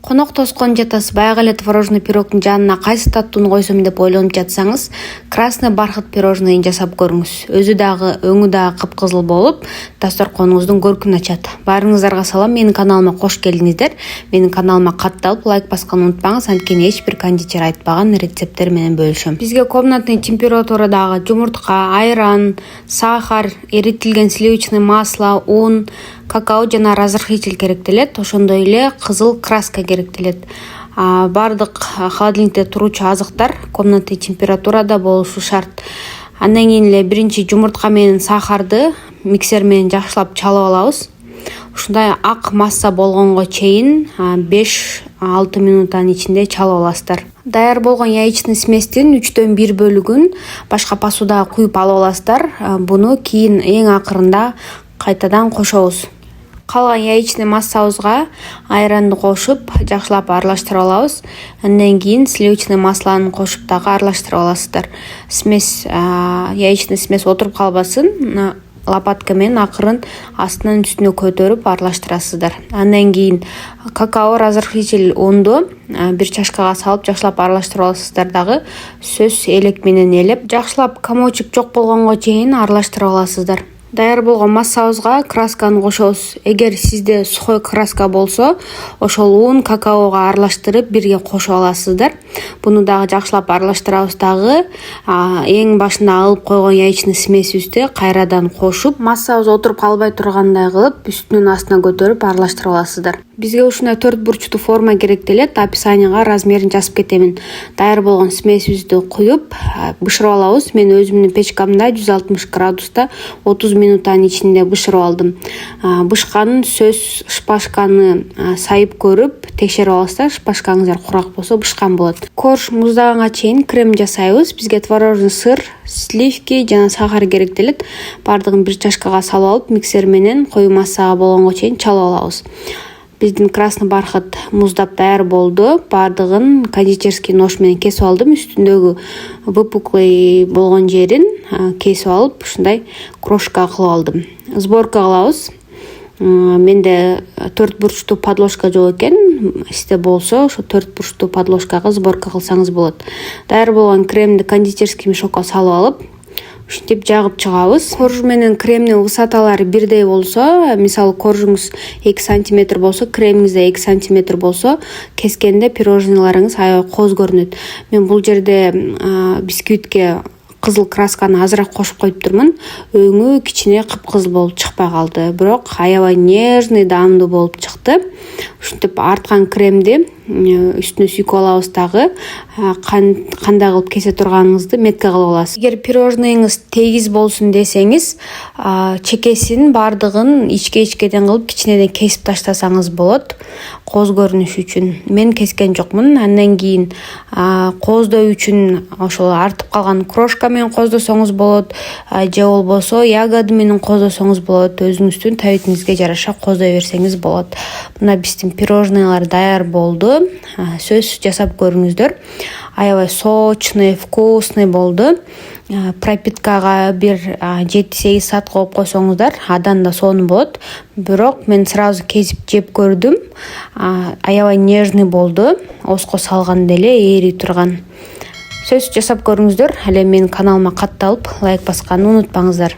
Конок тоскон жатасы баягы эле творожный пирогдун жанына кайсы таттууну койсом деп ойлонуп жатсаңыз, красный бархат пирожныйын жасап көрүңүз. Өзү дагы өңү дагы кыпкызыл болуп, дасторконуңуздун көркүн ачат. Баарыңыздарга салам, менин каналыма кош келиңиздер. Менин каналыма катталып, лайк басканды унутпаңыз, анткени эч бир кондитер айтпаган рецепттер менен бөлүшөм. Бизге комнатный температурадагы жумуртка, айран, сахар, эритилген сливочный масло, ун, какао жана разрыхлитель керектелет. Ошондой эле кызыл краска керектелет. Бардык холодильникте туручу азыктар комнатный температурада болушу шарт. Андан кийин эле биринчи жумуртка менен сахарды миксер менен жакшылап чалып алабыз. Ушундай ак масса болгонго чейин 5-6 минуттан ичинде чалып аласыздар. Даяр болгон яичный сместин 1/3 бөлүгүн башка посудага куюп алып аласыздар. Буну кийин эң акырында кайтадан кошобуз. Калган яичный массабызга айранды кошуп, жакшылап аралаштырып алабыз. Андан кийин сливочный маслону кошуп дагы аралаштырып аласыздар. Яичный смес отуруп калбасын, лопатка менен акырын астынан үстүнө көтөрүп аралаштырасыздар. Андан кийин какао разрыхлитель унду 1 чашкага салып жакшылап аралаштырып аласыздар дагы. Сөз элек менен элеп, жакшылап комочук жок болгонго чейин аралаштырып аласыздар. Даяр болгон массабызга красканы кошобуз. Эгер сизде сухой краска болсо, ошол ун какаого аралаштырып бирге кошуп аласыздар. Буну дагы жакшылап аралаштырабыз дагы. Эң башында алып койгон яичный смесибизди кайрадан кошуп, массабыз отуруп калбай тургандай кылып, үстүнөн астына көтөрүп аралаштырып аласыздар. Бизге ушундай 4 бурчтуу форма керектелет. Описанияга размерин жазып кетемин. Даяр болгон смесибизди куюп, бышырып алабыз. Мен өзүмдүн печкамда 160 градуста 30 минуттан ичинде бышырып алдым. Бышканын сөз шпажканы сайып көрүп текшерип аласыздар. Шпажкаңыздар курак болсо бышкан болот. Корж муздаганга чейин крем жасайбыз. Бизге творожный сыр, сливки жана сахар керектелет. Бардыгын 1 чашкага салып алып, миксер менен кою массага болгонго чейин чалып алабыз. Биздин красный бархат муздап даяр болду. Бардыгын кондитерский нож менен кесип алдым. Үстүндөгү выпуклый болгон жерин кесип алып, ушундай крошка кылып алдым. Сборка кылабыз. Менде 4 бурчтуу подложка жок экен. Сизде болсо, ошо 4 бурчтуу подложкага сборка кылсаңыз болот. Даяр болгон кремди кондитерский мешокко салып алып, ушинтип жагып чыгабыз. Корж менен кремдин высоталары бирдей болсо, мисалы коржуңуз 2 см болсо, кремиңиз да 2 см болсо, кескенде пирожныйларыңыз аябай коз көрүнөт. Мен бул жерде бисквитке кызыл красканы азыраак кошуп коюп турмун. Өңү кичине кыпкызыл болуп чыкпай калды, бирок аябай нежный, даамдуу болуп чыкты. Ушинтип арткан кремди үстүнө сүйкөп алабыз дагы. Кандай кылып кесе турганыңызды метка кылып аласыз. Эгер пирожныйыңыз тегиз болсун десеңиз, чекесин бардыгын ичке-ичкеден кылып кичинеден кесип таштасаңыз болот, коз көрүнүш үчүн. Мен кескен жокмун. Андан кийин коздоо үчүн ошол артып калган крошка менен коздосоңуз болот, же болбосо ягода менен коздосоңуз болот. Өзүңүздүн табитиңизге жараша коздой берсеңиз болот. Мына биздин пирожныйлар даяр болду. Сөз жасап көрүңүздөр. Аябай сочный, вкусный болду. Пропиткага бир 7-8 саат коюп койсоңуздар, адан да сонун болот. Бирок мен сразу кесип жеп көрдүм. Аябай нежный болду. Оско салганда эле ээри турган. Сөз жасап көрүңүздөр. Эле менин каналыма катталып, лайк басканды унутпаңыздар.